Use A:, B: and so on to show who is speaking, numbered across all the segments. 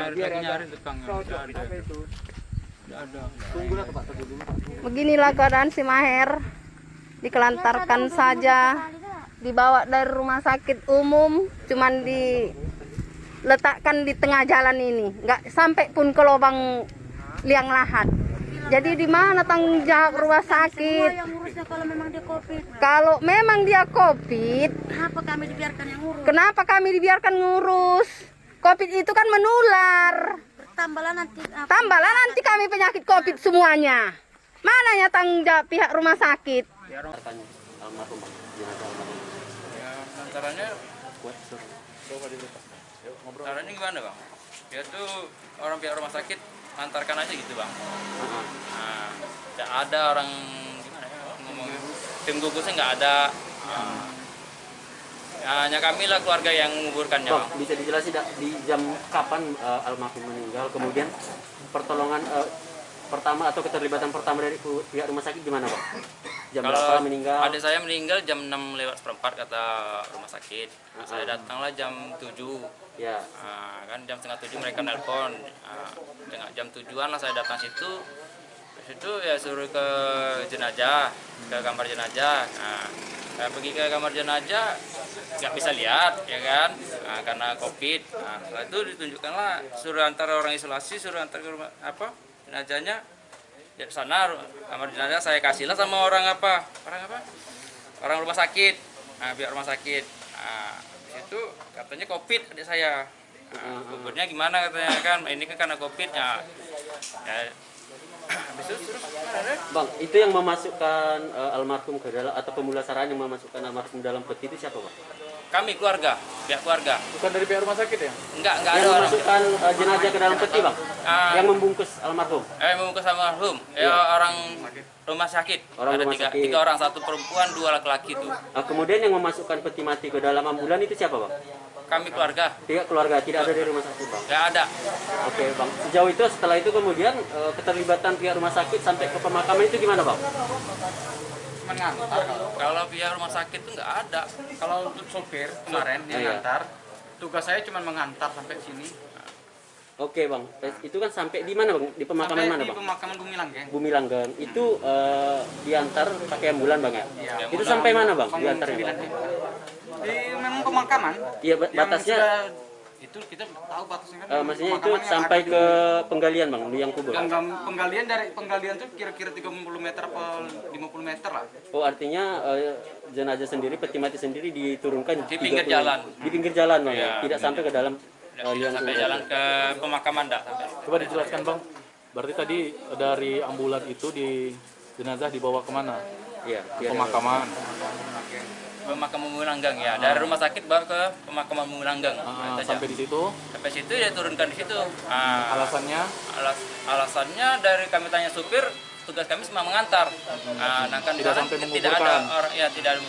A: nyari tukangnya. Nggak ada.
B: Tunggulah Pak, tunggu dulu.
C: Beginilah keadaan si Maher, dikelantarkan saja, dibawa dari rumah sakit umum, cuman diletakkan di tengah jalan ini, nggak sampai pun ke lubang liang lahat. Jadi di mana tanggung jawab rumah sakit?
D: Yang ngurusnya kalau memang dia COVID.
C: Kalau memang dia COVID,
D: Kenapa kami dibiarkan yang ngurus?
C: kenapa kami dibiarkan ngurus? COVID itu kan menular.
D: Tambahlah nanti.
C: Tambahlah nanti kami penyakit COVID semuanya. Mananya tanggung jawab pihak rumah sakit?
A: Ya,
B: Tanya almarhum Bang, jenazah almarhum.
A: ya caranya
B: Coba diberitahu. Yuk ngobrol.
A: caranya gimana bang? Ya tuh orang pihak rumah sakit antarkan aja gitu bang. Nah, tidak ada orang gimana ya ngomong tim gugusnya nggak ada. Hanya kami lah keluarga yang menguburkannya
B: Bang,
A: bang.
B: bisa dijelasin di jam kapan almarhum meninggal, kemudian pertolongan pertama atau keterlibatan pertama dari pihak rumah sakit gimana Bang? Jam berapa meninggal?
A: Adik saya meninggal jam 6:04 kata rumah sakit. Saya datanglah jam 7.
B: Ya.
A: Kan jam setengah 7 mereka nelpon. Jam 7-an lah saya datang situ. Situ ya suruh ke jenazah, ke kamar jenazah. Saya pergi ke kamar jenazah nggak bisa lihat ya kan, karena COVID. Setelah itu ditunjukkanlah suruh antar orang isolasi, suruh antar ke rumah jenazahnya di sana kamar jenazah saya kasihlah sama orang rumah sakit, biar rumah sakit. Di situ katanya COVID adik saya. Gugurnya gimana katanya kan, ini kan karena COVID ya. Habis itu terus
B: Bang, itu yang memasukkan almarhum ke dalam atau pemulasaraan yang memasukkan almarhum dalam peti itu siapa Bang?
A: kami keluarga, pihak keluarga.
E: Bukan dari pihak rumah sakit ya?
A: Enggak
B: Yang
A: ada orang.
B: memasukkan jenazah ke dalam peti Bang? Yang membungkus almarhum?
A: Membungkus almarhum. Ya orang rumah sakit.
B: Orang
A: ada
B: rumah
A: tiga,
B: sakit.
A: tiga orang, satu perempuan, dua laki-laki itu.
B: Kemudian yang memasukkan peti mati ke dalam ambulan itu siapa Bang?
A: Kami keluarga.
B: Pihak keluarga, tidak ada dari rumah sakit Bang?
A: Nggak ada.
B: Oke Bang, sejauh itu setelah itu kemudian keterlibatan pihak rumah sakit sampai ke pemakaman itu gimana Bang?
E: Mengantar.
A: Kalau pihak rumah sakit itu nggak ada.
E: Kalau untuk sopir kemarin yang
B: Iya.
E: ngantar, tugas saya cuma mengantar sampai sini.
B: Oke Bang, itu kan sampai di mana Bang? Di pemakaman
E: Sampai
B: mana
E: di
B: Bang?
E: pemakaman Bumi Langgeng.
B: Bumi Langgeng. Itu diantar pakai ambulan Bang ya?
E: Iya,
B: Itu
E: udah
B: sampai mana Bang
E: Bang
B: diantarnya
E: sembilan
B: Bang?
E: itu. Di memang pemakaman.
B: Iya
E: yang
B: batasnya,
E: sudah- itu kita tahu batasnya kan.
B: maksudnya itu
E: Pemakaman yang
B: sampai
E: ada di-
B: ke penggalian Bang, liang kubur?
E: Penggalian dari penggalian tuh kira-kira 30 meter atau 50 meter lah.
B: Oh artinya jenazah sendiri, peti mati sendiri diturunkan
A: Di pinggir
B: 30
A: jalan.
B: Di pinggir jalan Bang ya?
A: Iya,
B: Tidak sampai ke dalam
A: Tidak
B: liang
A: sampai
B: kubur?
A: jalan ke pemakaman enggak sampai.
F: Coba dijelaskan Bang, berarti tadi dari ambulan itu di jenazah dibawa kemana?
B: Iya.
F: Pemakaman.
A: Pemakaman Bumi Langgeng ya. Dari rumah sakit bawa ke pemakaman Bumi Langgeng.
F: Sampai di situ,
A: Sampai situ ya turunkan di situ.
F: alasannya
A: Alasannya dari kami tanya supir, tugas kami cuma mengantar. Nah, kan
F: Tidak
A: sekarang
F: sampai
A: tidak ada
F: menguburkan.
A: orang ya tidak ada.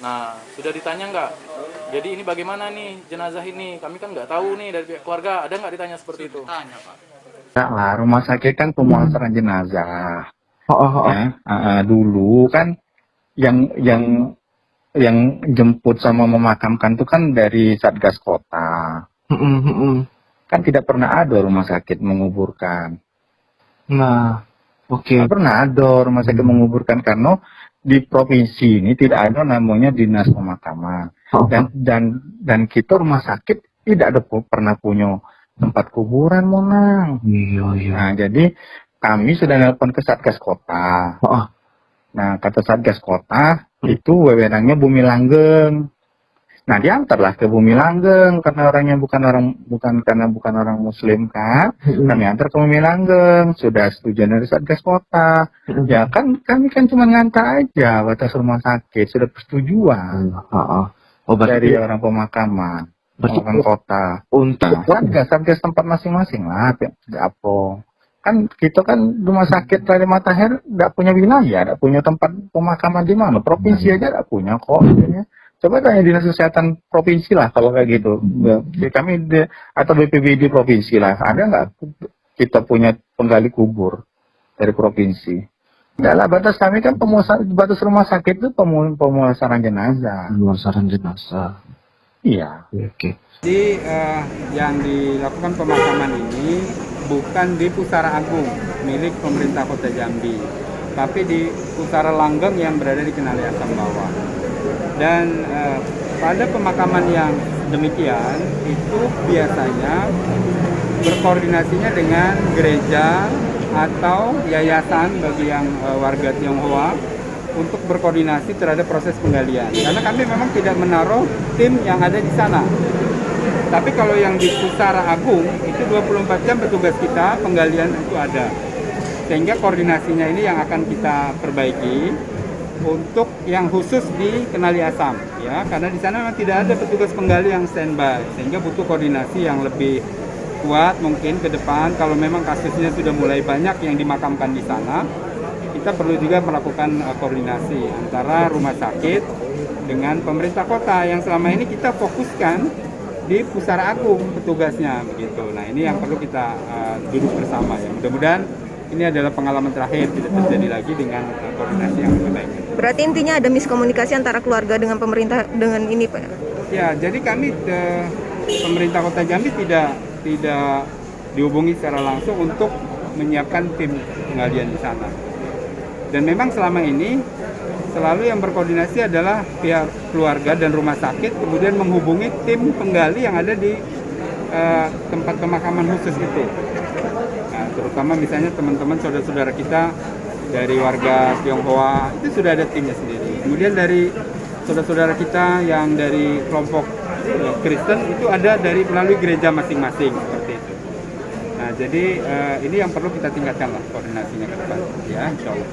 F: Nah, sudah ditanya nggak? Jadi ini bagaimana nih jenazah ini? Kami kan nggak tahu nih dari pihak keluarga. Ada nggak ditanya seperti itu?
E: Tanya Pak.
G: Enggak lah, rumah sakit kan pemulasaran jenazah. Ya, dulu kan yang jemput sama memakamkan itu kan dari Satgas Kota. Kan tidak pernah ada rumah sakit menguburkan.
H: Nah, oke.
G: Tidak pernah ada rumah sakit menguburkan karena di provinsi ini tidak ada namanya dinas pemakaman. Dan kita rumah sakit tidak ada pernah punya tempat kuburan Monang.
H: Iya.
G: Nah, jadi kami sudah nelpon ke Satgas Kota. Nah, kata Satgas Kota itu wewenangnya Bumi Langgeng. Nah, diantarlah ke Bumi Langgeng karena orangnya bukan orang Muslim kan. Kami antar ke Bumi Langgeng, sudah setuju dari Satgas Kota. Ya kan kami kan cuma ngantar aja batas rumah sakit, sudah persetujuan
H: Oh,
G: dari
H: berarti
G: orang pemakaman. Orang kota.
H: untuk
G: Satgas tempat masing-masing lah, apa. Kan kita kan rumah sakit dari Matahir nggak punya wilayah, nggak punya tempat pemakaman di mana. Provinsi aja nggak punya kok. Ya. Coba tanya dinas kesehatan provinsi lah kalau kayak gitu. Atau BPBD provinsi lah. Ada nggak kita punya penggali kubur dari provinsi? Nggak lah, batas kami kan batas rumah sakit itu pemulasaran jenazah.
H: pemulasaran jenazah.
G: Iya.
H: Oke.
I: Jadi yang dilakukan pemakaman ini bukan di Pusara Agung milik pemerintah Kota Jambi, tapi di Pusara Langgeng yang berada di Kenali Asam Bawah. Dan pada pemakaman yang demikian itu biasanya berkoordinasinya dengan gereja atau yayasan bagi yang warga Tionghoa untuk berkoordinasi terhadap proses penggalian. Karena kami memang tidak menaruh tim yang ada di sana. Tapi kalau yang di Pusara Agung itu 24 jam petugas kita penggalian itu ada. Sehingga koordinasinya ini yang akan kita perbaiki untuk yang khusus di Kenali Asam ya, karena di sana memang tidak ada petugas penggali yang standby, sehingga butuh koordinasi yang lebih kuat mungkin ke depan. Kalau memang kasusnya sudah mulai banyak yang dimakamkan di sana, kita perlu juga melakukan koordinasi antara rumah sakit dengan pemerintah kota yang selama ini kita fokuskan di Pusara Agung petugasnya begitu. Nah ini yang perlu kita duduk bersama ya. Mudah-mudahan ini adalah pengalaman terakhir, tidak terjadi lagi dengan koordinasi yang lebih baik.
C: Berarti intinya ada miskomunikasi antara keluarga dengan pemerintah dengan ini, Pak?
I: Ya, jadi kami pemerintah Kota Jambi tidak dihubungi secara langsung untuk menyiapkan tim penggalian di sana. Dan memang selama ini selalu yang berkoordinasi adalah pihak keluarga dan rumah sakit, kemudian menghubungi tim penggali yang ada di tempat pemakaman khusus itu. Nah, terutama misalnya teman-teman saudara-saudara kita dari warga Tionghoa itu sudah ada timnya sendiri. Kemudian dari saudara-saudara kita yang dari kelompok Kristen itu ada dari melalui gereja masing-masing seperti itu. Nah, jadi ini yang perlu kita tingkatkan lah koordinasinya ke depan ya, insya Allah.